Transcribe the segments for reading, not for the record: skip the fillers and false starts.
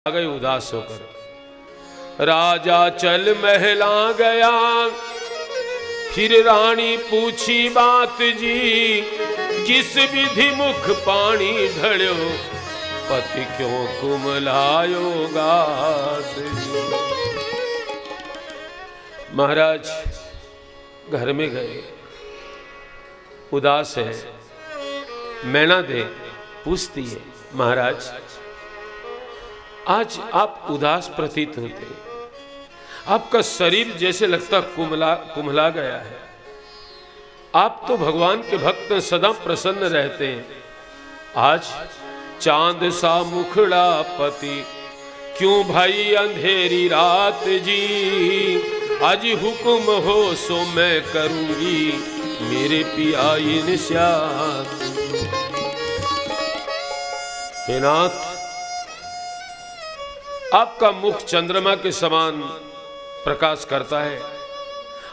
आ गए उदास होकर। राजा चल महला गया, फिर रानी पूछी बात जी, किस विधि मुख पानी ढड़ो, पति क्यों कुमलायो गात जी। महाराज घर में गए, उदास है। मैना दे पूछती है, महाराज आज आप उदास प्रतीत होते, आपका शरीर जैसे लगता कुम्हला गया है। आप तो भगवान के भक्त सदा प्रसन्न रहते हैं, आज चांद सा मुखड़ा पति, क्यों भाई अंधेरी रात जी। आज हुक्म हो सो मैं करूंगी, मेरे पिया निशात। हे नाथ, आपका मुख चंद्रमा के समान प्रकाश करता है,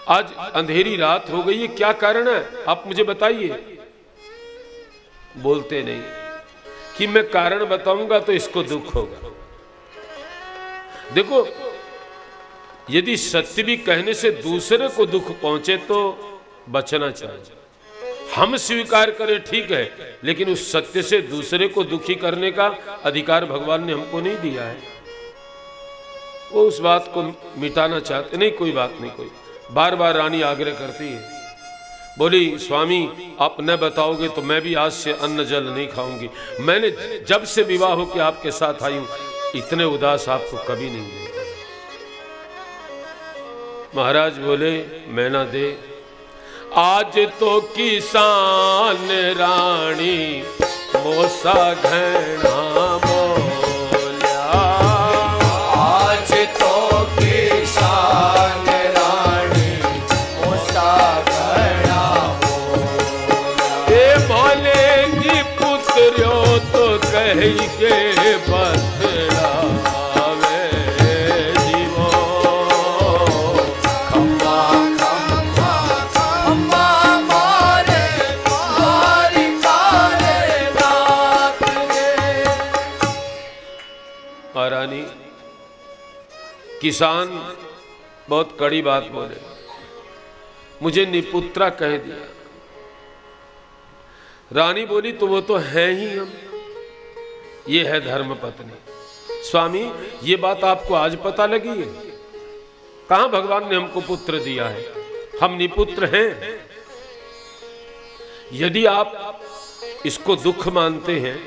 आज अंधेरी रात हो गई है, क्या कारण है आप मुझे बताइए। बोलते नहीं कि मैं कारण बताऊंगा तो इसको दुख होगा। देखो, यदि सत्य भी कहने से दूसरे को दुख पहुंचे तो बचना चाहिए। हम स्वीकार करें ठीक है, लेकिन उस सत्य से दूसरे को दुखी करने का अधिकार भगवान ने हमको नहीं दिया है। वो उस बात को मिटाना चाहते नहीं। कोई बात नहीं, कोई बार बार रानी आग्रह करती है, बोली स्वामी आप न बताओगे तो मैं भी आज से अन्न जल नहीं खाऊंगी। मैंने जब से विवाह हो के आपके साथ आई हूं, इतने उदास आपको कभी नहीं देखा। महाराज बोले, मैना दे आज तो किसान रानी मोसा घना के बतलावे जीवो, खम्मा खम्मा खम्मा मारे मारी कारे रात रे। रानी किसान बहुत कड़ी बात बोले, मुझे निपुत्रा कह दिया। रानी बोली तो वो तो है ही हम, ये है धर्म पत्नी। स्वामी ये बात आपको आज पता लगी है? कहां भगवान ने हमको पुत्र दिया है, हम निपुत्र हैं। यदि आप इसको दुख मानते हैं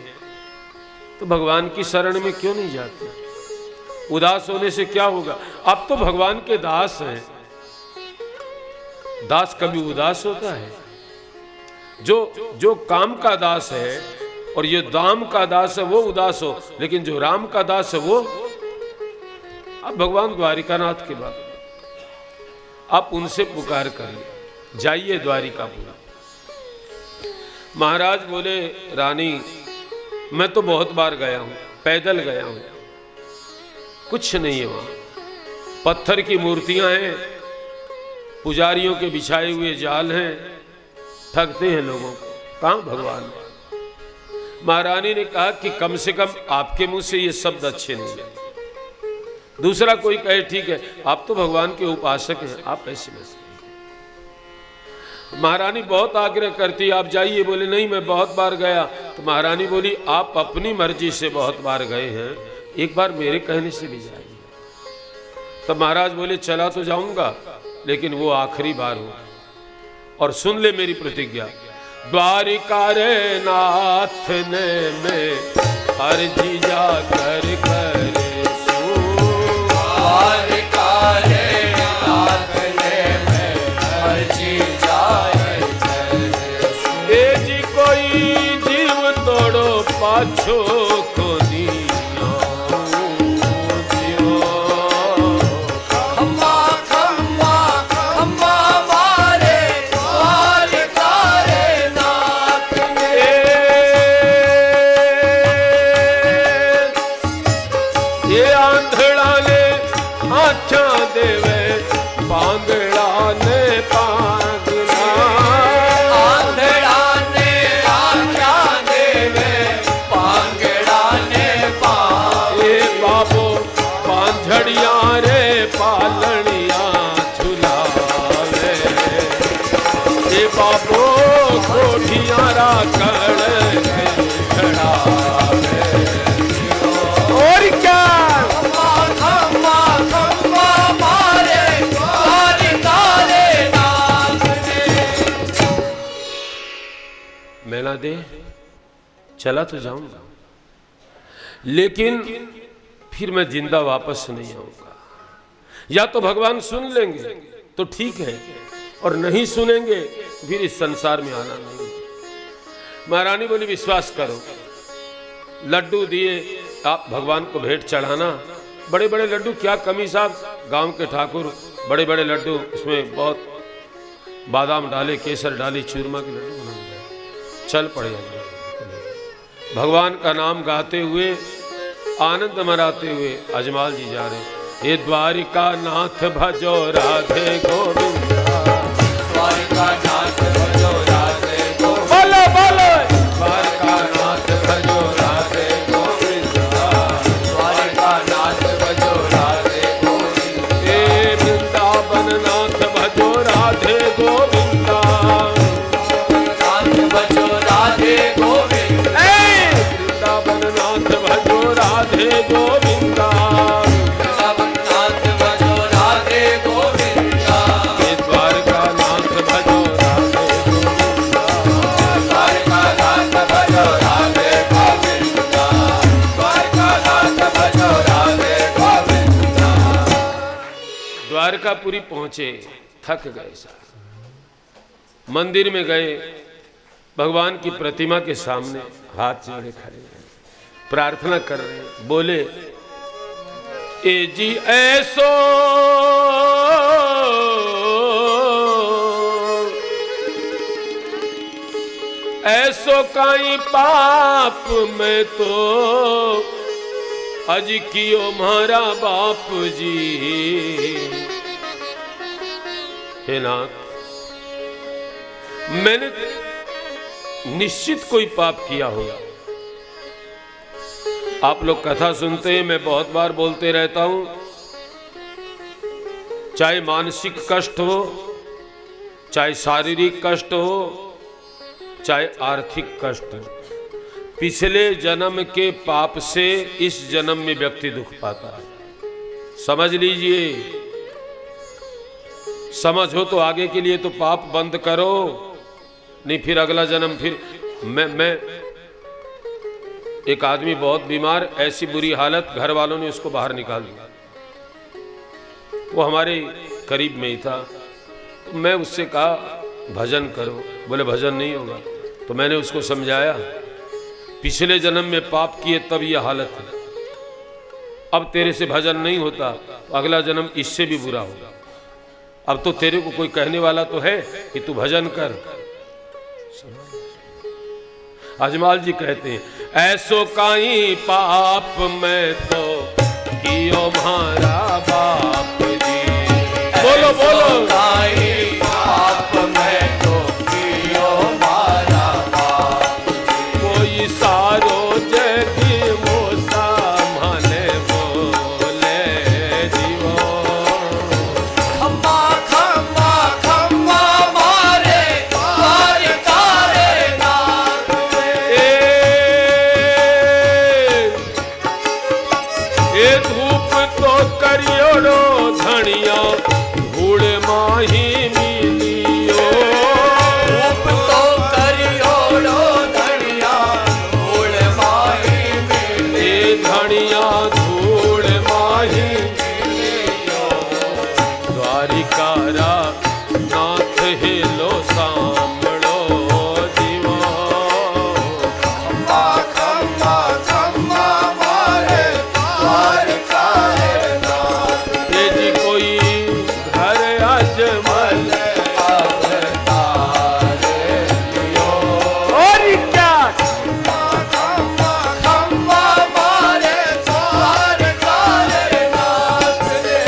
तो भगवान की शरण में क्यों नहीं जाते? उदास होने से क्या होगा? आप तो भगवान के दास हैं। दास कभी उदास होता है? जो काम का दास है और ये दाम का दास है वो उदास हो, लेकिन जो राम का दास है वो, अब भगवान द्वारिकानाथ के बाद आप उनसे पुकार करिए, जाइए द्वारिकापुर। महाराज बोले, रानी मैं तो बहुत बार गया हूं, पैदल गया हूं, कुछ नहीं है वहां। पत्थर की मूर्तियां हैं, पुजारियों के बिछाए हुए जाल हैं, ठगते हैं लोगों को। कहां भगवान? महारानी ने कहा कि कम से कम आपके मुंह से ये शब्द अच्छे नहीं लगे। दूसरा कोई कहे ठीक है आप तो भगवान के उपासक हैं, आप ऐसे मत। महारानी बहुत आग्रह करती, आप जाइए। बोले नहीं मैं बहुत बार गया। तो महारानी बोली, आप अपनी मर्जी से बहुत बार गए हैं, एक बार मेरे कहने से भी जाइए। तो महाराज बोले, चला तो जाऊंगा, लेकिन वो आखिरी बार हो, और सुन ले मेरी प्रतिज्ञा। द्वारिका रे नाथ ने मैं अर्जी जा कर करे सो, द्वारिका रे नाथ ने मैं अर्जी जाए करे सो। ए जी कोई जीव तोड़ो पाछो को बाबू झड़िया रे पालनिया झुलावे, ए बाबो कोठिया रा कड़ चढ़ावे। और क्या मैना दे चला तो जाऊंगा, लेकिन फिर मैं जिंदा वापस नहीं आऊंगा। या तो भगवान सुन लेंगे तो ठीक है, और नहीं सुनेंगे फिर इस संसार में आना नहीं। महारानी बोली विश्वास करो, लड्डू दिए आप भगवान को भेंट चढ़ाना, बड़े बड़े लड्डू, क्या कमी साहब, गांव के ठाकुर बड़े बड़े लड्डू, उसमें बहुत बादाम डाले, केसर डाली, चूरमा के लड्डू बना दिए। चल पड़े भगवान का नाम गाते हुए, आनंद मनाते हुए अजमाल जी जा रहे। ये द्वारिका नाथ भजो राधे गोविंदा, द्वारिका नाथ भजो राधे गोविंदा, बोलो बोलो, द्वारिका नाथ भजो राधे गोविंदा, द्वारिका नाथ भजो राधे गोविंदा, हे वृंदावन नाथ भजो राधे गोविंदा, नाथ भजो राधे गोविंदा, वृंदावन नाथ भजो राधे गोविंदा, वृंदावन नाथ भजो राधे गोविंदा, द्वारका नाथ भजो राधे गोविंदा, द्वारका नाथ भजो राधे गोविंदा, द्वारका नाथ भजो राधे गोविंदा। द्वारकापुरी पहुंचे, थक गए साहब, मंदिर में गए, भगवान की प्रतिमा के सामने हाथ जोड़े खड़े हैं, प्रार्थना कर रहे हैं। बोले ए जी ऐसो ऐसो काई पाप में तो अज कियो म्हारा बाप जी। हे नाथ, मैंने निश्चित कोई पाप किया होगा। आप लोग कथा सुनते हैं, मैं बहुत बार बोलते रहता हूं, चाहे मानसिक कष्ट हो, चाहे शारीरिक कष्ट हो, चाहे आर्थिक कष्ट हो, पिछले जन्म के पाप से इस जन्म में व्यक्ति दुख पाता है। समझ लीजिए, समझ हो तो आगे के लिए तो पाप बंद करो, नहीं फिर अगला जन्म फिर मैं एक आदमी बहुत बीमार, ऐसी बुरी हालत, घर वालों ने उसको बाहर निकाल दिया। वो हमारे करीब में ही था, तो मैं उससे कहा भजन करो, बोले भजन नहीं होगा। तो मैंने उसको समझाया, पिछले जन्म में पाप किए तब ये हालत है, अब तेरे से भजन नहीं होता तो अगला जन्म इससे भी बुरा होगा। अब तो तेरे को कोई कहने वाला तो है कि तू भजन कर। अजमाल जी कहते हैं, ऐसो काई पाप में तो कियो म्हारा बाप जी। बोलो बोलो, काई पाप में तो कियो म्हारा बाप जी। कोई सारो जगी मोसा माने बोले जीवो, खम्मा खम्मा खम्मा मारे द्वारिका रे नाथ। ए धूप तो करियोड़ो धनिया, धूड़ माही मिलियो। धूप तो करियोड़ो धनिया, धूड़ माही मिलियो। धनिया धूड़ माही मिलियो। द्वारिका रा नाथ हेलो सामड़ो जीवा। खम्मा खम्मा खम्मा मारे द्वारिका रे नाथ। ये जी कोई घर अजमल अवतार लियो। और क्या खम्मा खम्मा मारे द्वारिका रे नाथ रे।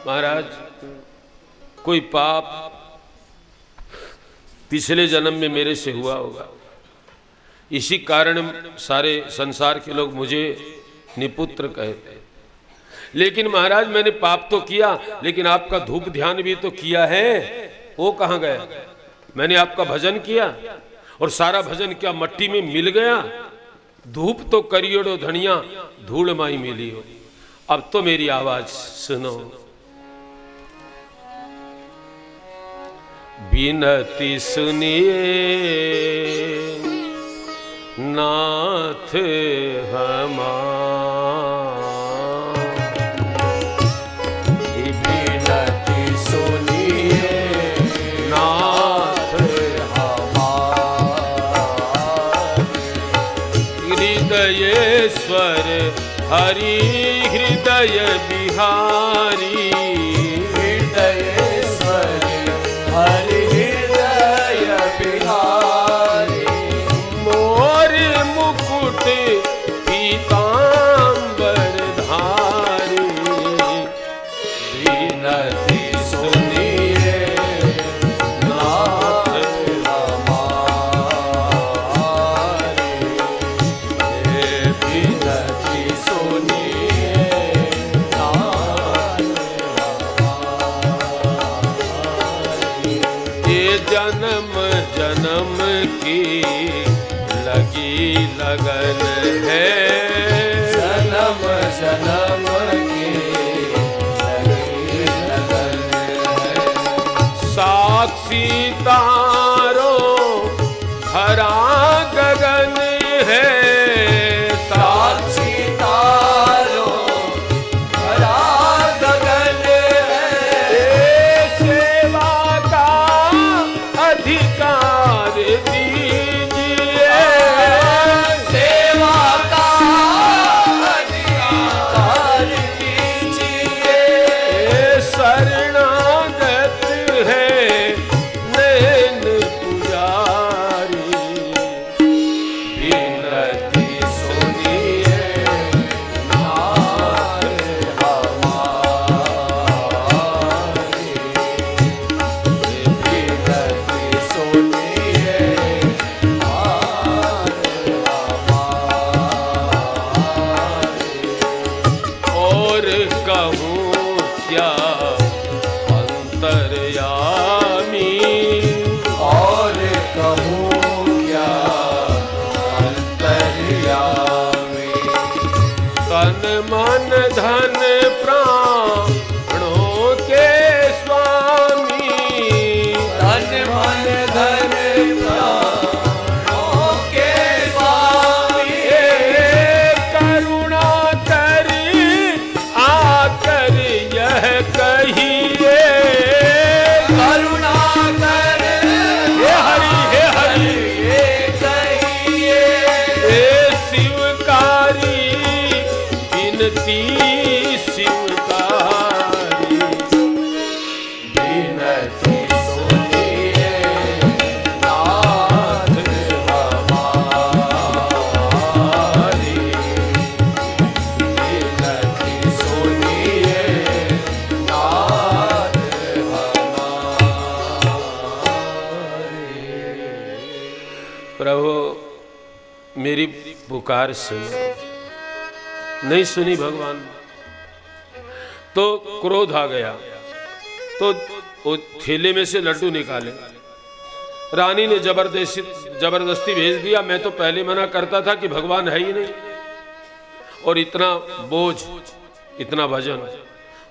महाराज, कोई पाप पिछले जन्म में मेरे से हुआ होगा, इसी कारण सारे संसार के लोग मुझे निपुत्र कहते। लेकिन महाराज मैंने पाप तो किया, लेकिन आपका धूप ध्यान भी तो किया है, वो कहाँ गया? मैंने आपका भजन किया और सारा भजन क्या मट्टी में मिल गया? धूप तो करियोड़ो धनिया, धूल माई मिली हो। अब तो मेरी आवाज सुनो। बिनती सुनिए नाथ हमार, बिनती सुनिए नाथ हमार, हृदयेश्वर हरि हृदय बिहारी, हृदयेश्वर हरि हृदय बिहारी, मोर मुकुट पीतांबर धारी, बिनती सुनिए नाथ हमारे, बिनती सुनिए नाथ हमारे, ये जन्म जन्म की लगी लगन है, जन्म जन्म की लगी लगन है, साक्षी तारों हरा गगन है, साक्षी तारों भरा गगन है, सेवा का अधिकार दीजिए, सेवा का अधिकार दीजिए, शरणागत है नैन पुजारी, बिनती सुनिए नाथ हमारे, बिनती सुनिए नाथ हमारे, और कहूँ क्या अंतर्यामी, और कहूँ क्या अंतर्यामी, तन मन धन प्राणों के स्वामी, तन मन धन प्राणों के स्वामी, करुणा करी आकर यह कहिए, करुणा कर हे हरि ये कहिए, हे शिवकारी बिनती शिवकारी, बिनती सुनिए नाथ हमारी, बिनती सुनिए नाथ हमारी। प्रभु मेरी पुकार सुनो। नहीं सुनी भगवान तो क्रोध आ गया, तो वो थैले में से लड्डू निकाले। रानी ने जबरदस्ती भेज दिया। मैं तो पहले मना करता था कि भगवान है ही नहीं, और इतना बोझ, इतना वजन,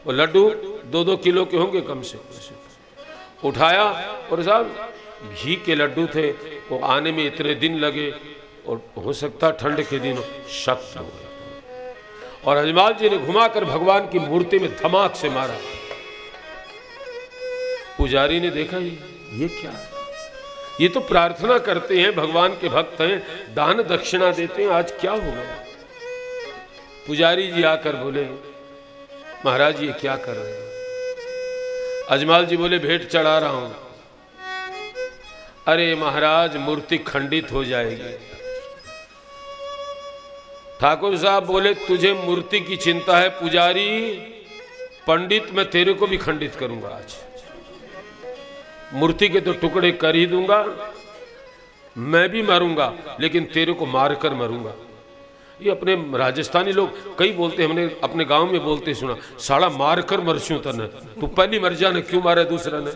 वो लड्डू 2-2 किलो के होंगे कम से कम। उठाया और साहब घी के लड्डू थे, वो आने में इतने दिन लगे, और हो सकता ठंड के दिन शक्त हो गए। और हजमाल जी ने घुमाकर भगवान की मूर्ति में धमाक से मारा। पुजारी ने देखा ये क्या है? ये तो प्रार्थना करते हैं, भगवान के भक्त हैं, दान दक्षिणा देते हैं, आज क्या हो गया? पुजारी जी आकर बोले, महाराज ये क्या कर रहे हैं? अजमाल जी बोले, भेंट चढ़ा रहा हूं। अरे महाराज मूर्ति खंडित हो जाएगी। ठाकुर साहब बोले, तुझे मूर्ति की चिंता है पुजारी, पंडित मैं तेरे को भी खंडित करूंगा आज। मूर्ति के तो टुकड़े कर ही दूंगा, मैं भी मरूंगा, लेकिन तेरे को मारकर मरूंगा। ये अपने राजस्थानी लोग कई बोलते हैं, हमने अपने गांव में बोलते सुना, साड़ा मार कर मरस्यूं तने, तू पहली मर जाने क्यों मारे दूसरा ने।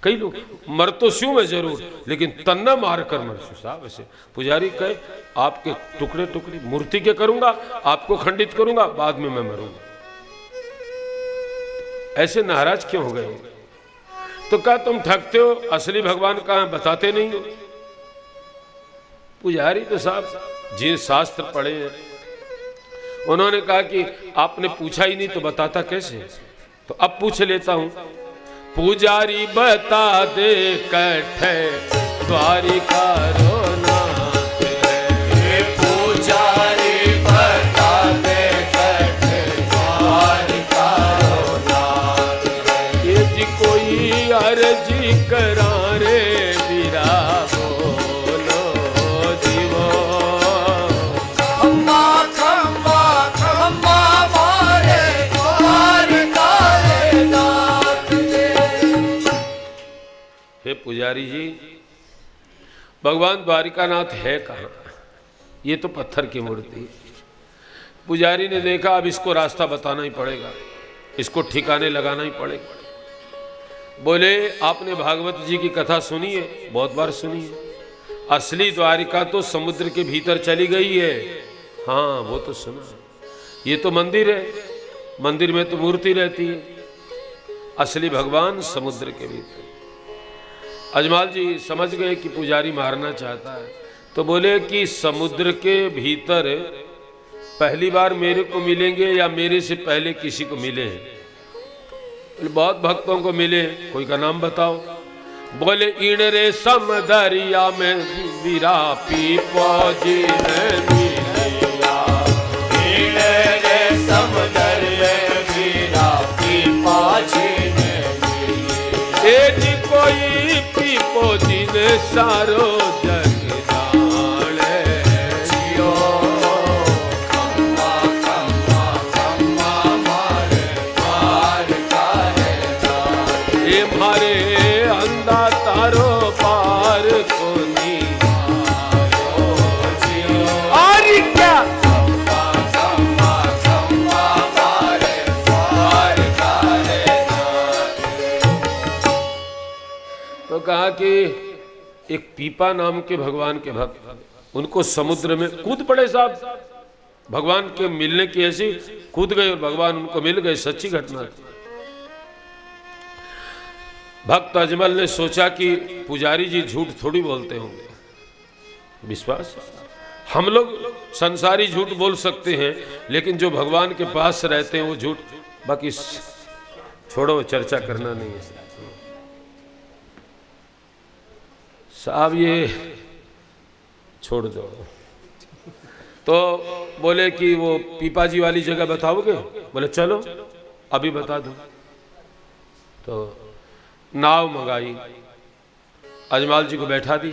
कई लोग मर तो स्यूं मैं जरूर, लेकिन तन्ना मार कर मरस्यूं साहब। ऐसे पुजारी कहे आपके टुकड़े टुकड़े मूर्ति के करूंगा, आपको खंडित करूंगा, बाद में मैं मरूंगा। ऐसे नाराज क्यों हो गए? तो कहा तुम ठगते हो, असली भगवान कहाँ बताते नहीं हो। पुजारी तो साहब जिन शास्त्र पढ़े हैं, उन्होंने कहा कि आपने पूछा ही नहीं तो बताता कैसे। तो अब पूछ लेता हूं, पुजारी बता दे कठे द्वारिका रो नाथ है। पुजारी बता दे कठे द्वारिका रो नाथ है। ये जी कोई अर्जी करा रे वीरा बोलो जीवो। खम्बा खम्बा खम्बा मारे द्वारिका रे नाथ है। हे पुजारी जी, भगवान द्वारिकानाथ है कहाँ? ये तो पत्थर की मूर्ति। पुजारी ने देखा अब इसको रास्ता बताना ही पड़ेगा, इसको ठिकाने लगाना ही पड़ेगा। बोले आपने भागवत जी की कथा सुनी है? बहुत बार सुनी है। असली द्वारिका तो समुद्र के भीतर चली गई है। हाँ वो तो सुना। ये तो मंदिर है, मंदिर में तो मूर्ति रहती है, असली भगवान समुद्र के भीतर। अजमाल जी समझ गए कि पुजारी मारना चाहता है, तो बोले कि समुद्र के भीतर पहली बार मेरे को मिलेंगे या मेरे से पहले किसी को मिले हैं? बहुत भक्तों को मिले, कोई का नाम बताओ। बोले इन रे समदरिया में वीरा पीपो जी ने मिलिया। इन रे समदरिया में वीरा पीपो जी ने मिलिया। ए जी कोई पीपो जी ने सारो जग जाने। जियो खम्बा खम्बा खम्बा मारे द्वारिका रे नाथ। ए मारे अंधा तारो पार कोनी आयो जियो और क्या। खम्बा खम्बा खम्बा मारे द्वारिका रे नाथ। तो कहा कि एक पीपा नाम के भगवान के भक्त, उनको समुद्र में कूद पड़े साहब। भगवान के मिलने की ऐसी कूद गए और भगवान उनको मिल गए। सच्ची घटना थी। भक्त अजमल ने सोचा कि पुजारी जी झूठ थोड़ी बोलते होंगे। विश्वास, हम लोग संसारी झूठ बोल सकते हैं, लेकिन जो भगवान के पास रहते हैं वो झूठ। बाकी छोड़ो, चर्चा करना नहीं है साहब, ये छोड़ दो। तो बोले कि वो पीपा जी वाली जगह बताओगे? बोले चलो अभी बता दो। तो नाव मंगाई, अजमाल जी को बैठा दी।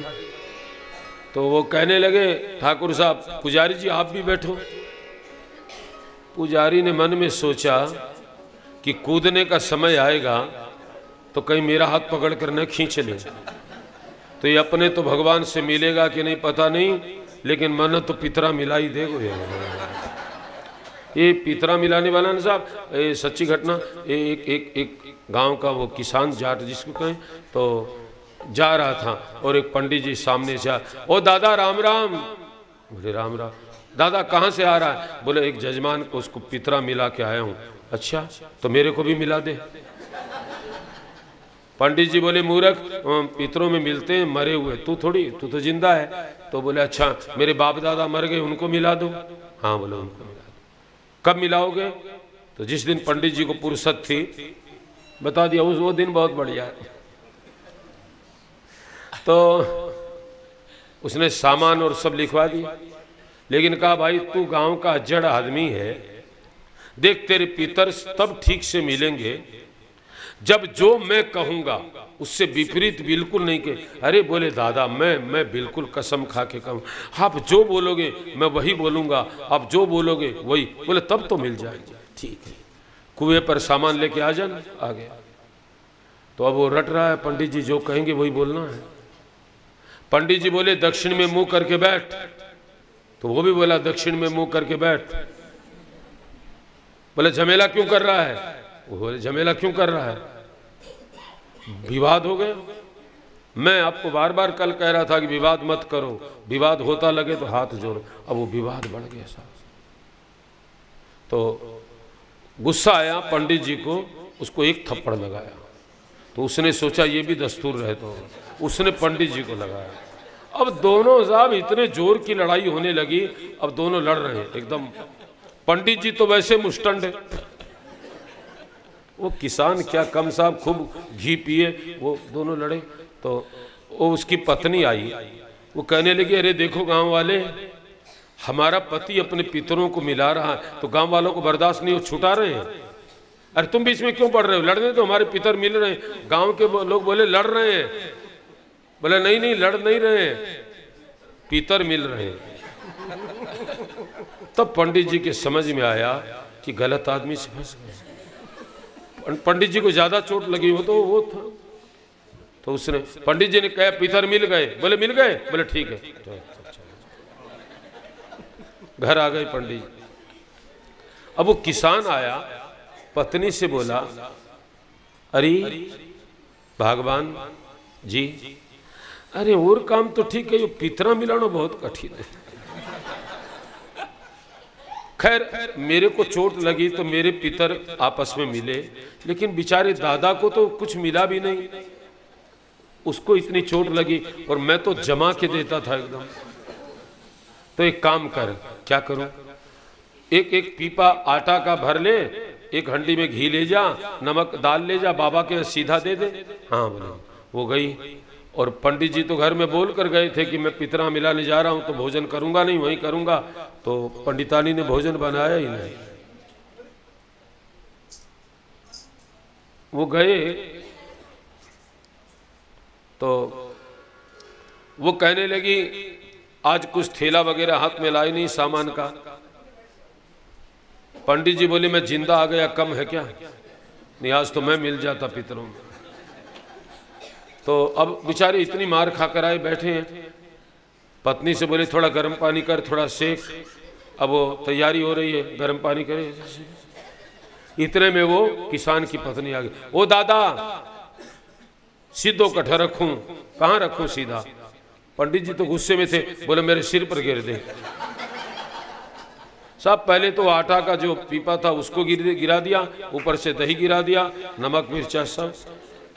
तो वो कहने लगे ठाकुर साहब, पुजारी जी आप भी बैठो। पुजारी ने मन में सोचा कि कूदने का समय आएगा तो कहीं मेरा हाथ पकड़ कर न खींच ले, तो ये अपने तो भगवान से मिलेगा कि नहीं पता नहीं, लेकिन मन तो पितरा मिला ही देगो। ये पितरा मिलाने वाला ना साहब, ये सच्ची घटना। एक गांव का वो किसान जाट जिसको कहें, तो जा रहा था और एक पंडित जी सामने से ओ दादा राम राम। बोले राम राम। दादा कहाँ से आ रहा है? बोले एक जजमान को उसको पितरा मिला के आया हूँ। अच्छा तो मेरे को भी मिला दे। पंडित जी बोले मूर्ख, पितरों में मिलते हैं मरे हुए, तू थोड़ी, तू तो जिंदा है। तो बोले अच्छा मेरे बाप दादा मर गए, उनको मिला दो। हाँ बोले उनको मिला दो। कब मिलाओगे? तो जिस दिन पंडित जी को फुर्सत थी बता दिया, वो दिन बहुत बढ़िया है। तो उसने सामान और सब लिखवा दिया, लेकिन कहा भाई तू गांव का जड़ आदमी है, देख तेरे पितर तब ठीक से मिलेंगे जब जो मैं कहूंगा उससे विपरीत बिल्कुल नहीं के। अरे बोले दादा मैं बिल्कुल कसम खा के कहूँ, आप जो बोलोगे मैं वही बोलूंगा, आप जो बोलोगे वही। बोले तब तो मिल जाएगी। ठीक है, कुएं पर सामान लेके आ जाना। आ गया। तो अब वो रट रहा है, पंडित जी जो कहेंगे वही बोलना है। पंडित जी बोले दक्षिण में मुंह करके बैठ। तो वो भी बोला दक्षिण में मुंह करके बैठ। बोले झमेला क्यों कर रहा है? वो बोले झमेला क्यों कर रहा है? विवाद हो गया। मैं आपको बार बार कल कह रहा था कि विवाद मत करो, विवाद होता लगे तो हाथ जोड़ो। अब वो विवाद बढ़ गया साहब। तो गुस्सा आया पंडित जी को, उसको एक थप्पड़ लगाया। तो उसने सोचा ये भी दस्तूर रहे, तो उसने पंडित जी को लगाया। अब दोनों साहब इतने जोर की लड़ाई होने लगी। अब दोनों लड़ रहे हैं एकदम। पंडित जी तो वैसे मुष्टंड है, वो किसान क्या कम साहब खूब घी पिए, वो दोनों लड़े। तो वो उसकी पत्नी आई, वो कहने लगी अरे देखो गांव वाले, हमारा पति अपने पितरों को मिला रहा है तो गांव वालों को बर्दाश्त नहीं हो, छुटा रहे हैं। अरे तुम बीच में क्यों पड़ रहे हो? लड़ने तो हमारे पितर मिल रहे हैं। गांव के लोग बोले लड़ रहे हैं। बोले नहीं नहीं लड़ नहीं रहे हैं, पितर मिल रहे हैं। तब पंडित जी के समझ में आया कि गलत आदमी से फंस गए। पंडित जी को ज्यादा चोट लगी हो तो वो था। तो उसने पंडित जी ने कहा पितर मिल गए। बोले मिल गए? बोले ठीक है। घर आ गए पंडित जी। अब वो किसान आया, पत्नी से बोला अरे भगवान जी, अरे और काम तो ठीक है, ये पितरा मिलाना बहुत कठिन है। खैर मेरे को चोट लगी तो मेरे पितर आपस में मिले, लेकिन बेचारे दादा को तो कुछ मिला भी नहीं, उसको इतनी चोट लगी और मैं तो जमा के देता था एकदम। तो एक काम कर, क्या करूं? एक एक पीपा आटा का भर ले, एक हंडी में घी ले जा, नमक डाल ले जा, बाबा के सीधा दे दे। हाँ बोले। वो गई और पंडित जी तो घर में बोल कर गए थे कि मैं पितरा मिलाने जा रहा हूं तो भोजन करूंगा नहीं, वहीं करूंगा। तो पंडितानी ने भोजन बनाया ही नहीं। वो गए तो वो कहने लगी आज कुछ थैला वगैरह हाथ में लाई नहीं सामान का। पंडित जी बोले मैं जिंदा आ गया, कम है क्या? नहीं आज तो मैं मिल जाता पितरों में। तो अब बेचारे इतनी मार खाकर आए बैठे हैं। पत्नी से बोले थोड़ा गर्म पानी कर, थोड़ा सेक। अब वो तैयारी हो रही है, गर्म पानी करे। इतने में वो किसान की पत्नी आ गई। ओ दादा सीधो कट्ठा रखूं? कहाँ रखूं सीधा? पंडित जी तो गुस्से में थे, बोले मेरे सिर पर गिर दे। साहब पहले तो आटा का जो पीपा था उसको गिरा दिया, ऊपर से दही गिरा दिया, नमक मिर्चा सब।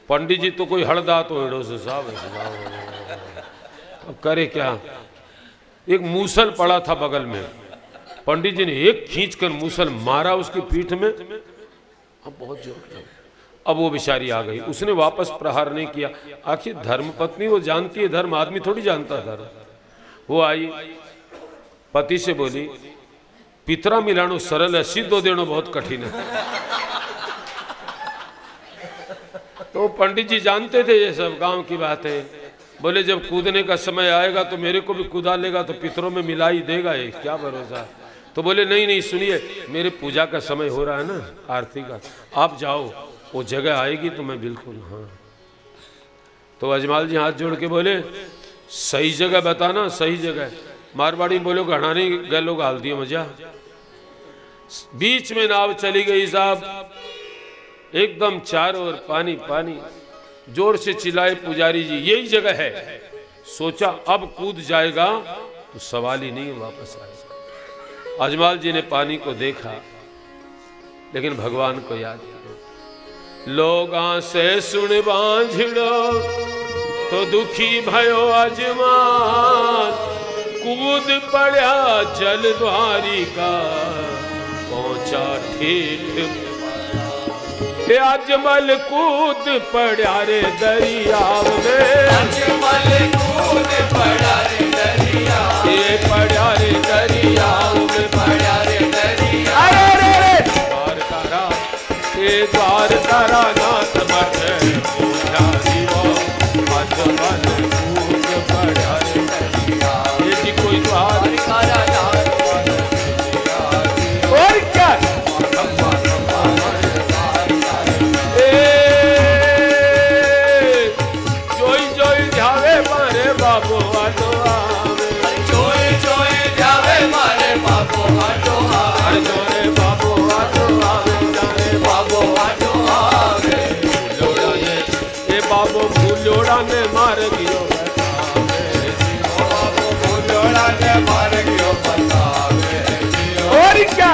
पंडित जी तो कोई हड़दा तो हेड़ो से साहब। अब करे क्या? एक मूसल पड़ा था बगल में, पंडित जी ने एक खींचकर मूसल मारा उसकी पीठ में। अब बहुत जोर लगा। अब वो बेचारी आ गई, उसने वापस प्रहार नहीं किया। आखिर धर्म पत्नी वो जानती है धर्म, आदमी थोड़ी जानता है धर्म। वो आई, पति से बोली पितरा मिलानो सरल है, सीधो देनो बहुत कठिन है। तो पंडित जी जानते थे ये सब गांव की बात है। बोले जब कूदने का समय आएगा तो मेरे को भी कूदा लेगा तो पितरों में मिला ही देगा, ये क्या भरोसा। तो बोले नहीं नहीं सुनिए, मेरे पूजा का समय हो रहा है ना आरती का, आप जाओ, वो जगह आएगी तो मैं बिल्कुल। हाँ तो अजमाल जी हाथ जोड़ के बोले सही जगह बताना, सही जगह। मारवाड़ी बोलो घड़ाने गए लोग हाल दिए मजा। बीच में नाव चली गई साहब, एकदम चारों ओर पानी पानी। जोर से चिल्लाए पुजारी जी यही जगह है। सोचा अब कूद जाएगा तो सवाल ही नहीं वापस आएगा। अजमाल जी ने पानी को देखा लेकिन भगवान को याद किया। लोगा से सुन बांझड़ो तो दुखी भयो अजमाल, कूद पड़ा जल द्वारी का पहुंचा ठेठ। अजमल कूद पड़ा रे दरियाव में, अजमल कूद पड़ा रे दरिया, ये पड़ा रे दरियाव में, पड़ा रे दरिया। अरे रे रे द्वार तारा, ये द्वार तारा नाथ मठ पूजा दियो। अजमल कूद पड़ा रे दरिया, ये जी कोई द्वार तारा नाथ और क्या जोई जोई जावे मारे बाबू आलो आवे, जोई ने मार गयो बतावे जियो। बाबू बूढ़ोड़ा ने मार गयो बतावे जियो। और क्या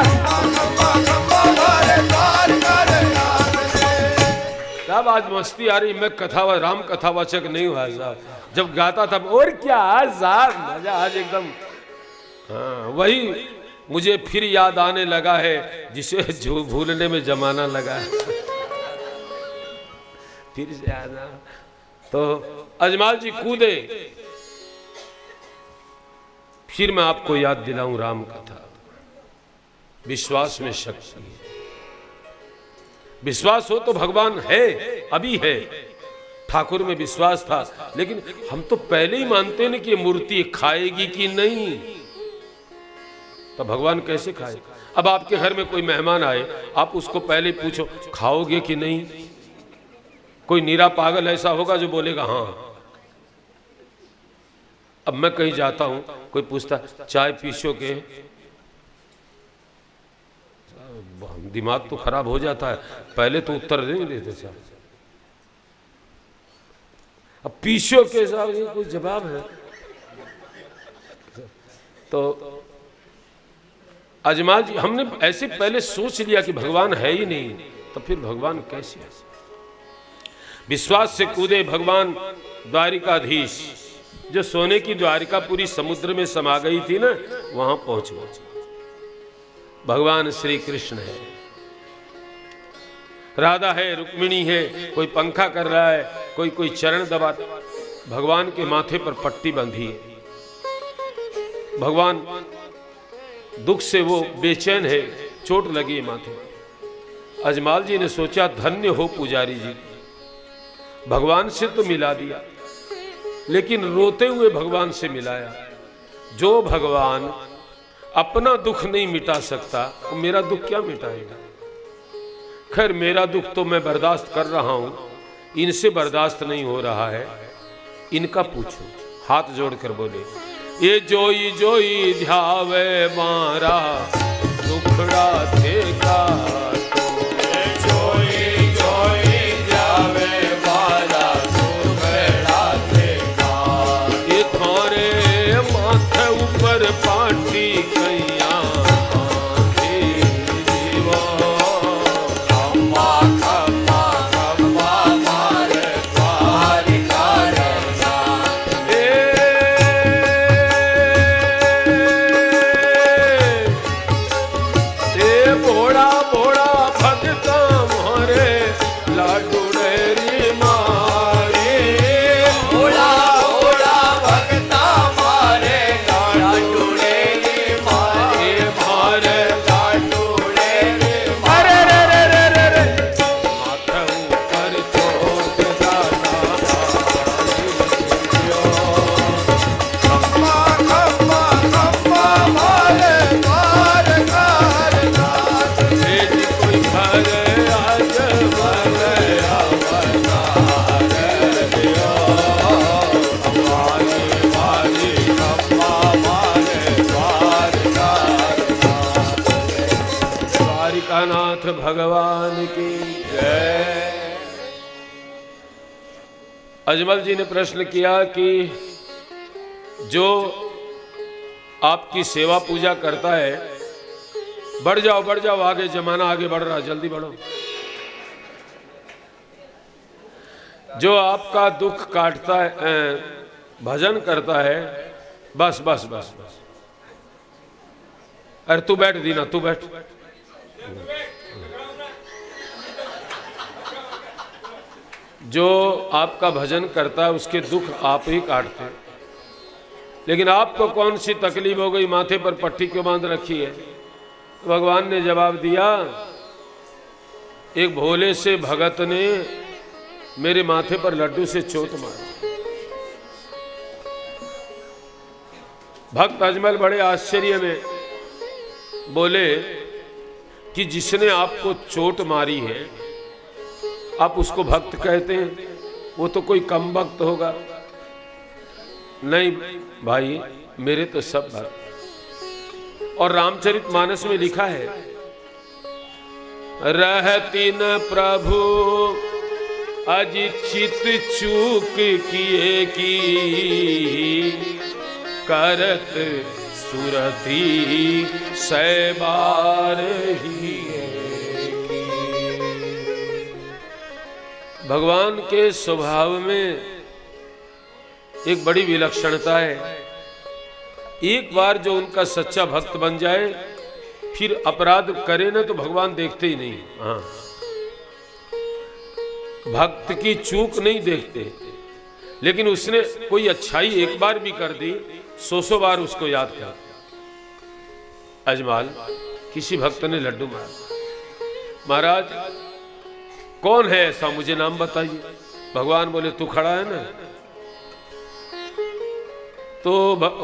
साहब आज मस्ती आ रही, मैं राम कथावाचक नहीं हुआ साहब, जब गाता था और क्या साहब मजा आज एकदम। हाँ वही मुझे फिर याद आने लगा है जिसे जो भूलने में जमाना लगा है। फिर से आना तो अजमल जी कूदे। फिर मैं आपको याद दिलाऊं राम कथा। विश्वास में शक्ति है। विश्वास हो तो भगवान है, अभी है। ठाकुर में विश्वास था, लेकिन हम तो पहले ही मानते हैं कि ये मूर्ति खाएगी कि नहीं, तो भगवान कैसे खाए। अब आपके घर में कोई मेहमान आए, आप उसको पहले पूछो खाओगे कि नहीं। कोई नीरा पागल ऐसा होगा जो बोलेगा हाँ। अब मैं कहीं जाता हूं, कोई पूछता चाय पीछोगे, दिमाग तो खराब हो जाता है। पहले तो उत्तर नहीं देते साहब, अब पीछो के साहब ये कोई जवाब है। तो अजमल जी हमने ऐसे पहले सोच लिया कि भगवान है ही नहीं, तो फिर भगवान कैसे है। विश्वास से कूदे भगवान द्वारिकाधीश। जो सोने की द्वारिका पूरी समुद्र में समा गई थी ना, वहां पहुंच गए। भगवान श्री कृष्ण है, राधा है, रुक्मिणी है, कोई पंखा कर रहा है, कोई चरण दबा। भगवान के माथे पर पट्टी बंधी है। भगवान दुख से वो बेचैन है, चोट लगी है माथे। अजमल जी ने सोचा धन्य हो पुजारी जी, भगवान से तो मिला दिया, लेकिन रोते हुए भगवान से मिलाया। जो भगवान अपना दुख नहीं मिटा सकता, तो मेरा दुख क्या मिटाएगा। खैर मेरा दुख तो मैं बर्दाश्त कर रहा हूं, इनसे बर्दाश्त नहीं हो रहा है, इनका पूछो। हाथ जोड़कर बोले ये जोई जोई ध्यावे मारा दुखड़ा थे का। जोई जोई ध्यावे मारा दुखड़ा थे का। ये थारे माथे ऊपर पाटी कैया जीवा। खम्मा खम्मा खम्मा मारे द्वारिका राजा। भोड़ा भोड़ा भगता मारे लाडू डेरी मारे। भोला भोला भगता मारे लाडू डेरी मारे। मारे लाडू डेरी मारे। अरे रे रे रे रे रे माथा ऊपर चोट दाना। खम्मा खम्मा खम्मा मारे द्वारका राजा। कोई घर आज मरे अवतार लियो। हमारी वाली खम्मा मारे द्वारका राजा। द्वारिकानाथ भगवान की जय। अजमल जी ने प्रश्न किया कि जो आपकी सेवा पूजा करता है, बढ़ जाओ आगे, जमाना आगे बढ़ रहा, जल्दी बढ़ो। जो आपका दुख काटता है, भजन करता है, बस बस बस बस। अरे तू बैठ दीना, तू बैठ। जो आपका भजन करता है उसके दुख आप ही काटते हैं। लेकिन आपको कौन सी तकलीफ हो गई, माथे पर पट्टी क्यों बांध रखी है। भगवान ने जवाब दिया, एक भोले से भगत ने मेरे माथे पर लड्डू से चोट मारी। भक्त अजमल बड़े आश्चर्य में बोले कि जिसने आपको चोट मारी है आप उसको भक्त कहते हैं, वो तो कोई कम भक्त होगा। नहीं भाई, मेरे तो सब भक्त। और रामचरितमानस में लिखा है, रहती न प्रभु अजिचित चूक किए की करत सुरती सैबार ही की। भगवान के स्वभाव में एक बड़ी विलक्षणता है, एक बार जो उनका सच्चा भक्त बन जाए फिर अपराध करे ना तो भगवान देखते ही नहीं। हाँ, भक्त की चूक नहीं देखते, लेकिन उसने कोई अच्छाई एक बार भी कर दी 100 बार उसको याद कर। अजमाल किसी भक्त ने लड्डू मारा, महाराज कौन है ऐसा मुझे नाम बताइए। भगवान बोले तू खड़ा है ना। तो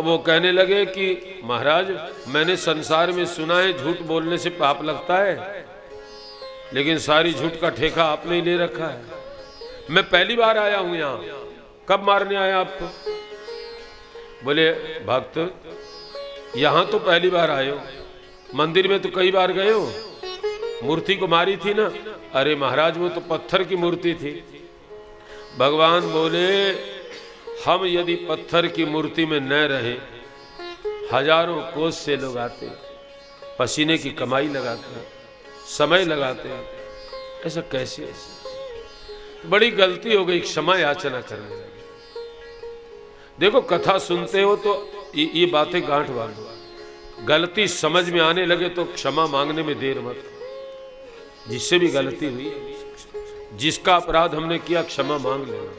वो कहने लगे कि महाराज मैंने संसार में सुना है झूठ बोलने से पाप लगता है, लेकिन सारी झूठ का ठेका आपने ही ले रखा है। मैं पहली बार आया हूं यहां, कब मारने आया आपको? बोले भक्त यहां तो पहली बार आए हो, मंदिर में तो कई बार गए हो, मूर्ति को मारी थी ना। अरे महाराज वो तो पत्थर की मूर्ति थी। भगवान बोले हम यदि पत्थर की मूर्ति में न रहे, हजारों कोस से लोग आते, पसीने की कमाई लगाते हैं, समय लगाते हैं, ऐसा कैसे? बड़ी गलती हो गई, क्षमा याचना करने लगे। देखो कथा सुनते हो तो ये बातें गांठ बांधो, गलती समझ में आने लगे तो क्षमा मांगने में देर मत। जिससे भी गलती हुई, जिसका अपराध हमने किया क्षमा मांग लेना,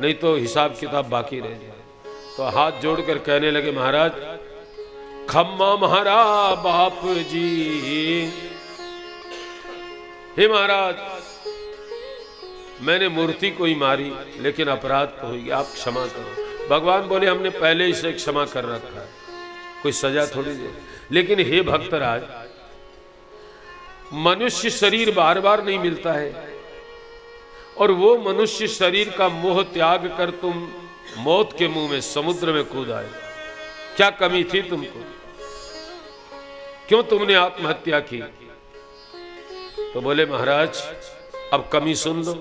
नहीं तो हिसाब किताब बाकी रह जाए। तो हाथ जोड़कर कहने लगे महाराज खम्मा महारा बाप जी, हे महाराज मैंने मूर्ति को ही मारी लेकिन अपराध तो हुई, आप क्षमा करो। भगवान बोले हमने पहले ही से क्षमा कर रखा है, कोई सजा थोड़ी दे। लेकिन हे भक्तराज मनुष्य शरीर बार बार नहीं मिलता है, और वो मनुष्य शरीर का मोह त्याग कर तुम मौत के मुंह में समुद्र में कूद आए। क्या कमी थी तुमको? क्यों तुमने आत्महत्या की? तो बोले महाराज अब कमी सुन लो,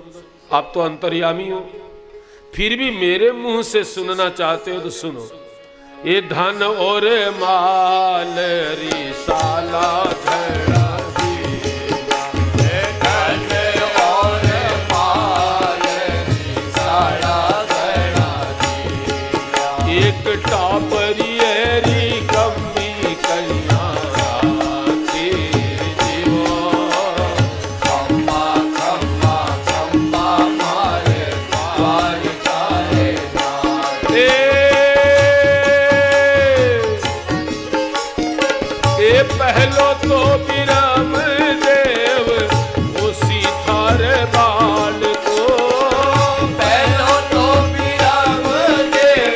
आप तो अंतर्यामी हो, फिर भी मेरे मुंह से सुनना चाहते हो तो सुनो। ये धन और माल रिसाला घड़ा टापरी एरी कमी कन्या के जीवा, खम्मा खम्मा खम्मा मारे द्वार काहे नाथ। ए पहलो तो विराम देव उसी थारे बाल को, पहलो तो विराम देव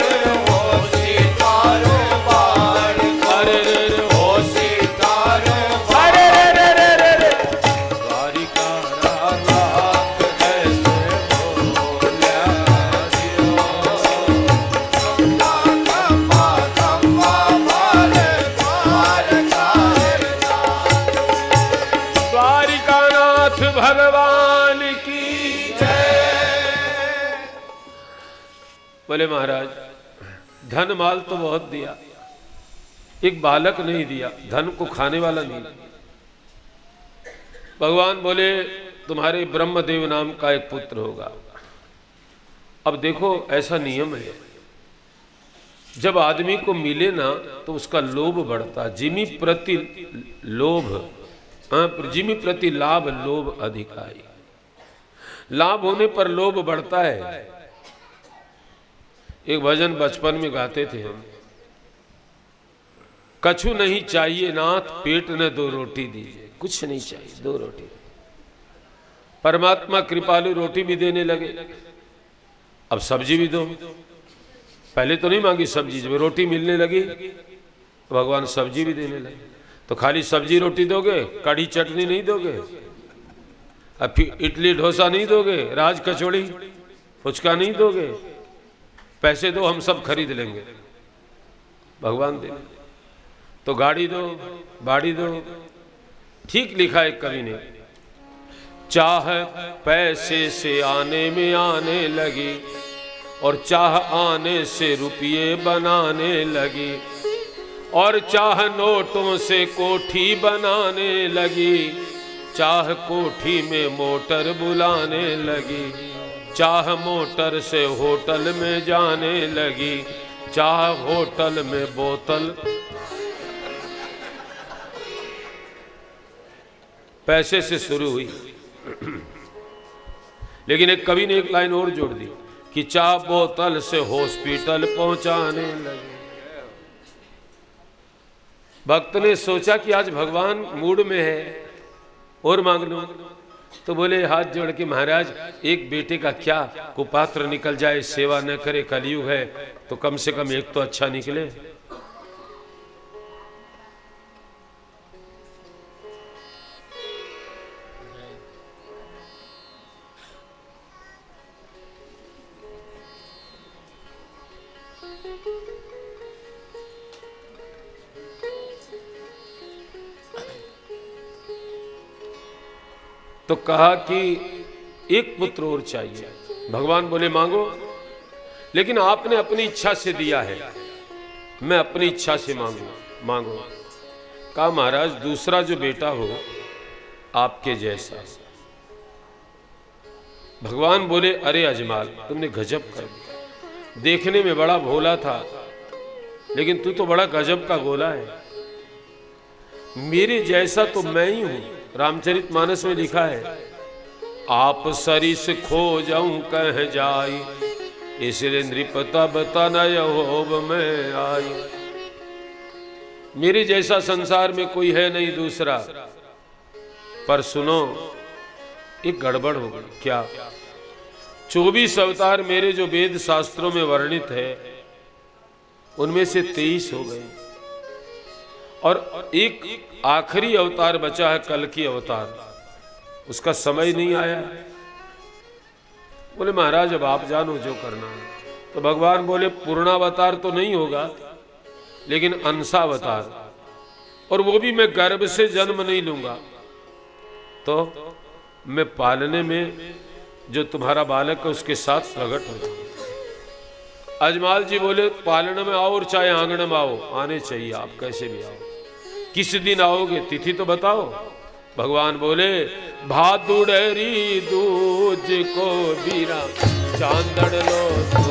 भगवान की जय। बोले महाराज धन माल तो बहुत दिया, एक बालक नहीं दिया, धन को खाने वाला नहीं। भगवान बोले तुम्हारे ब्रह्मदेव नाम का एक पुत्र होगा। अब देखो ऐसा नियम है, जब आदमी को मिले ना तो उसका लोभ बढ़ता, जिमी प्रति लोभ जिमी प्रति लाभ लोभ अधिकारी। लाभ होने पर लोभ बढ़ता है। एक भजन बचपन में गाते थे हम, कछु नहीं चाहिए नाथ पेट ने दो रोटी दीजिए, कुछ नहीं चाहिए दो रोटी। परमात्मा कृपालु रोटी भी देने लगे, अब सब्जी भी दो। पहले तो नहीं मांगी सब्जी, जब रोटी मिलने लगी तो भगवान सब्जी भी देने लगे। तो खाली सब्जी रोटी दोगे, कड़ी चटनी नहीं दोगे, अब फिर इडली डोसा नहीं दोगे, राज कचौड़ी फुचका नहीं दोगे, पैसे दो हम सब खरीद लेंगे। भगवान दे तो गाड़ी दो, बाड़ी दो। ठीक लिखा एक कवि ने, चाह पैसे से आने में आने लगी और चाह आने से रुपये बनाने लगी और चाह नोटों से कोठी बनाने लगी, चाह कोठी में मोटर बुलाने लगी, चाह मोटर से होटल में जाने लगी, चाह होटल में बोतल। पैसे से शुरू हुई, लेकिन एक कवि ने एक लाइन और जोड़ दी कि चाह बोतल से हॉस्पिटल पहुंचाने लगे। भक्त ने सोचा कि आज भगवान मूड में है और मांग लो, तो बोले हाथ जोड़ के महाराज एक बेटे का क्या कुपात्र निकल जाए, सेवा न करे, कलयुग है, तो कम से कम एक तो अच्छा निकले। तो कहा कि एक पुत्र और चाहिए। भगवान बोले मांगो, लेकिन आपने अपनी इच्छा से दिया है, मैं अपनी इच्छा से मांगो। कहा महाराज दूसरा जो बेटा हो आपके जैसा। भगवान बोले अरे अजमाल तुमने गजब कर दिया, देखने में बड़ा भोला था लेकिन तू तो बड़ा गजब का गोला है। मेरे जैसा तो मैं ही हूं। रामचरितमानस में लिखा है आप सरिस खो जाऊं कह जाई, इसलिए नृपता बताना यहोब में आई। मेरे जैसा संसार में कोई है नहीं दूसरा। पर सुनो एक गड़बड़ हो गई। क्या? 24 अवतार मेरे जो वेद शास्त्रों में वर्णित है उनमें से 23 हो गए और एक आखिरी अवतार बचा है कल की अवतार, उसका समय नहीं आया। बोले महाराज अब आप जानो जो करना है। तो भगवान बोले पूर्णावतार तो नहीं होगा लेकिन अंशावतार, और वो भी मैं गर्भ से जन्म नहीं लूंगा, तो मैं पालने में जो तुम्हारा बालक है उसके साथ प्रकट हो जाऊंगा। अजमाल जी बोले पालने में आओ और चाहे आंगन में आओ, आने चाहिए आप कैसे भी आओ। किस दिन आओगे तिथि तो बताओ। भगवान बोले भादुड़री दूज को बीरा चांदड़ लो तो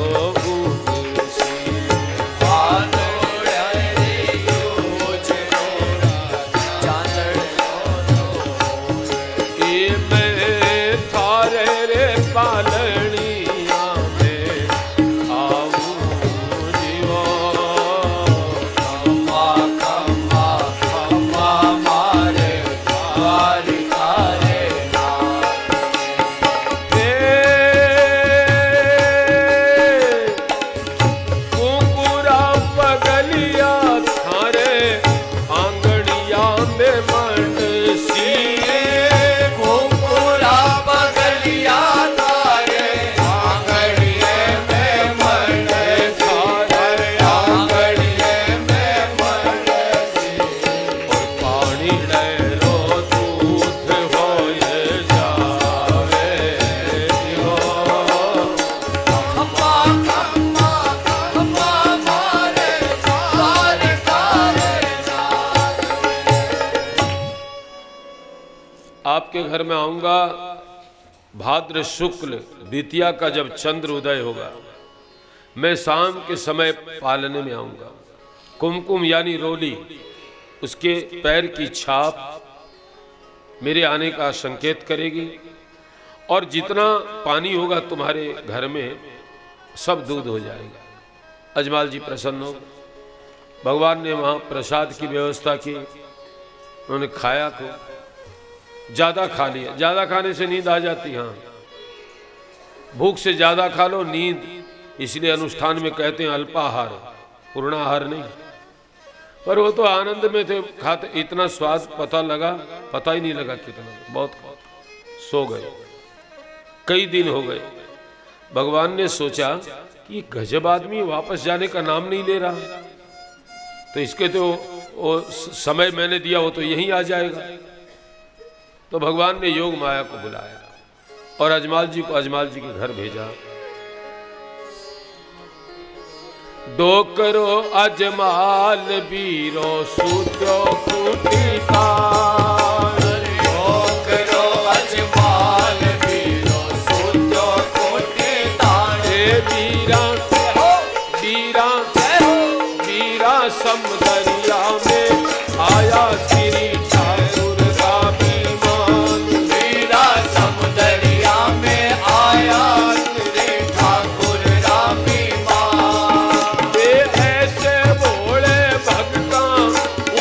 आपके घर में आऊंगा। भाद्र शुक्ल द्वितीया का जब चंद्र उदय होगा मैं शाम के समय पालने में आऊंगा। कुमकुम यानी रोली, उसके पैर की छाप मेरे आने का संकेत करेगी और जितना पानी होगा तुम्हारे घर में सब दूध हो जाएगा। अजमाल जी प्रसन्न हो। भगवान ने वहाँ प्रसाद की व्यवस्था की, उन्होंने खाया को ज्यादा खा लिया। ज्यादा खाने से नींद आ जाती, हाँ भूख से ज्यादा खा लो नींद, इसलिए अनुष्ठान में कहते हैं अल्पाहार, पूर्णाहार नहीं। पर वो तो आनंद में थे, खाते इतना स्वाद पता ही नहीं लगा कितना, बहुत सो गए। कई दिन हो गए। भगवान ने सोचा कि गजब आदमी वापस जाने का नाम नहीं ले रहा, तो इसके तो वो समय मैंने दिया वो तो यहीं आ जाएगा। तो भगवान ने योग माया को बुलाया और अजमाल जी को अजमाल जी के घर भेजा। डोकरो अजमाल बीरो सूत्रो फूटी तार, डोकरो अजमाल बीरो सूत्रो फूटी तार। बीरा बीरा बीरा समदरिया में आया श्री ठाकुर का विमान। बीरा समदरिया में आया श्री ठाकुर का विमान। वे ऐसे बोले भक्ता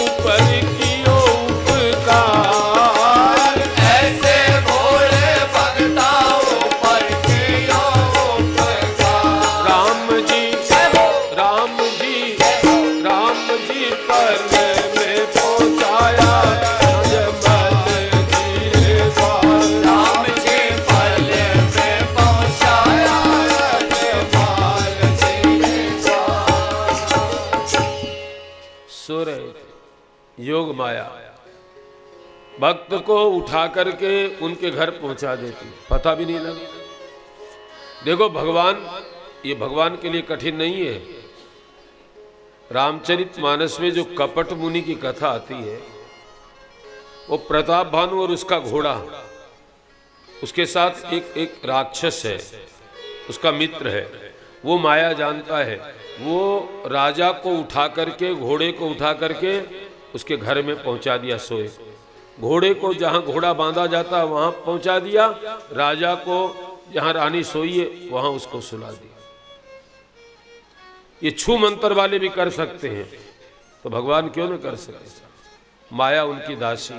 ऊपर कियो उपकार, ऐसे बोले भक्ता ऊपर कियो उपकार। राम जी परले में पहुंचाया अजमल जी द्वार। राम जी परले में पहुंचाया अजमल जी द्वार। सो रहे थे। योग माया भक्त को उठा करके उनके घर पहुंचा देती, पता भी नहीं लगा। देखो भगवान, ये भगवान के लिए कठिन नहीं है। रामचरितमानस में जो कपट मुनि की कथा आती है, वो प्रताप भानु और उसका घोड़ा, उसके साथ एक राक्षस है, उसका मित्र है, वो माया जानता है। वो राजा को उठा करके, घोड़े को उठा करके उसके घर में पहुंचा दिया सोए। घोड़े को जहां घोड़ा बांधा जाता वहां पहुंचा दिया, राजा को जहां रानी सोई है वहां उसको सुला दिया। ये छू मंत्र वाले भी कर सकते हैं, तो भगवान क्यों न कर सकते। माया उनकी दासी।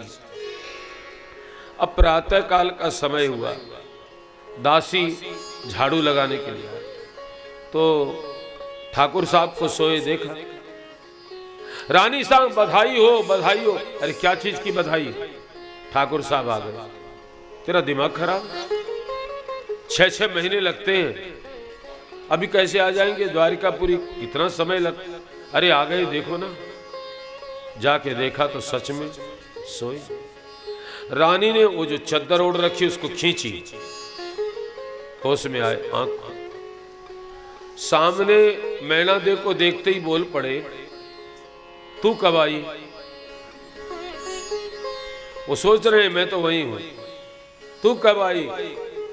अब प्रातः काल का समय हुआ, दासी झाड़ू लगाने के लिए आई, तो ठाकुर साहब को सोए देखा। रानी साहब बधाई हो बधाई हो। अरे क्या चीज की बधाई? ठाकुर साहब आ गए। तेरा दिमाग खराब? 6-6 महीने लगते हैं, अभी कैसे आ जाएंगे? द्वारिकापुरी कितना समय लग। अरे आ गए, देखो ना। जाके देखा तो सच में सोई। रानी ने वो जो चद्दर ओढ़ रखी उसको खींची, होश में आए। आंख सामने मैना देव को देखते ही बोल पड़े, तू कब आई? वो सोच रहे हैं मैं तो वही हूं, तू कब आई?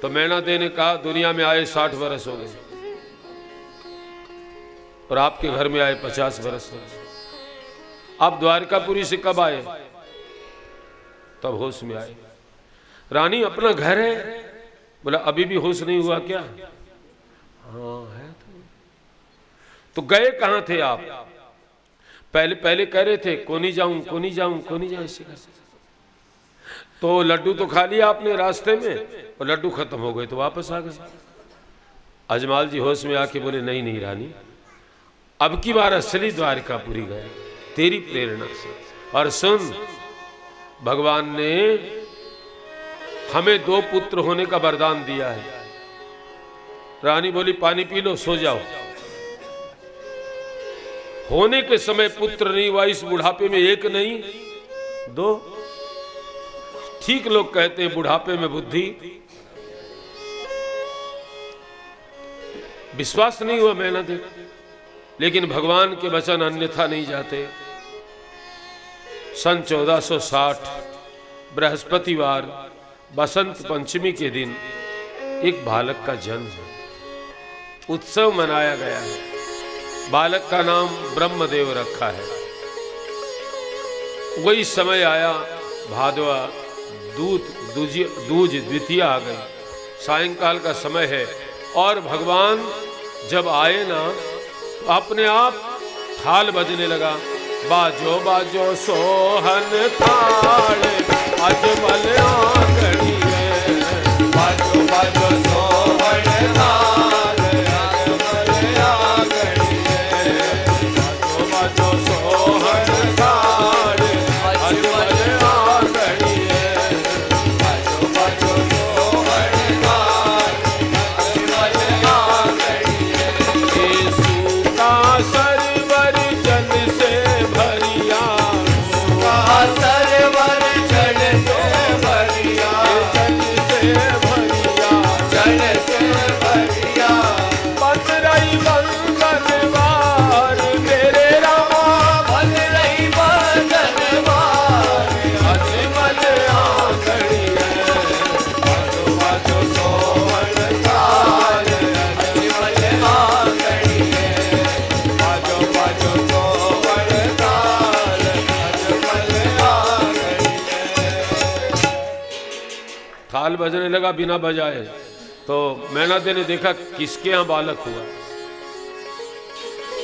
तो मैना देव ने कहा, दुनिया में आए 60 वर्ष हो गए और आपके घर में आए 50 वर्ष हो गए। आप द्वारकापुरी से कब आए? तब होश में आए। रानी अपना घर है? बोला अभी भी होश नहीं हुआ क्या? हाँ है। तो गए कहां थे आप? पहले कह रहे थे कोनी जाऊं कोनी जाऊं कोनी जाऊं, ऐसे तो लड्डू तो खा लिया आपने रास्ते में और लड्डू खत्म हो गए तो वापस आ गए। अजमाल जी होश में आके बोले नहीं नहीं रानी, अब की बार असली द्वारकापुरी गए तेरी प्रेरणा से। और सुन, भगवान ने हमें 2 पुत्र होने का वरदान दिया है। रानी बोली पानी पी लो, सो जाओ। होने के समय पुत्र नहीं हुआ, इस बुढ़ापे में 1 नहीं 2। ठीक लोग कहते हैं बुढ़ापे में बुद्धि। विश्वास नहीं हुआ मैंने देखा, लेकिन भगवान के वचन अन्यथा नहीं जाते। सन 1460 बृहस्पतिवार बसंत पंचमी के दिन एक बालक का जन्म है, उत्सव मनाया गया है। बालक का नाम ब्रह्मदेव रखा है। वही समय आया, भादवा दूज द्वितीया आ गई, सायंकाल का समय है। और भगवान जब आए ना, तो अपने आप थाल बजने लगा। बाजो बाजो सोहन थाल अजमल आंगणी में, बाजो बाजो सोहन थाल अजमल आंगणी में, बाजो बाजो सोहन थाल अजमल आंगणी में, बाजो बाजो सोहन थाल अजमल आंगणी में। यीशु का सरवर जन से भरिया, सरवर थाल बजने लगा बिना बजाए। तो मैना दे ने देखा किसके यहाँ बालक हुआ,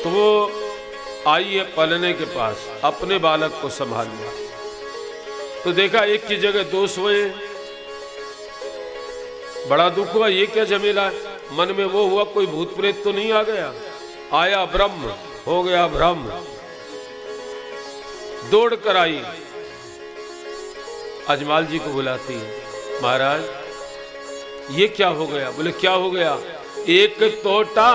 तो वो आई है पलने के पास, अपने बालक को संभाल लिया। तो देखा एक की जगह दो सोए। बड़ा दुख हुआ, ये क्या झमेला है। मन में वो हुआ कोई भूत प्रेत तो नहीं आ गया। आया ब्रह्म, हो गया ब्रह्म। दौड़ कर आई, अजमाल जी को बुलाती है, महाराज ये क्या हो गया। बोले क्या हो गया। एक तोता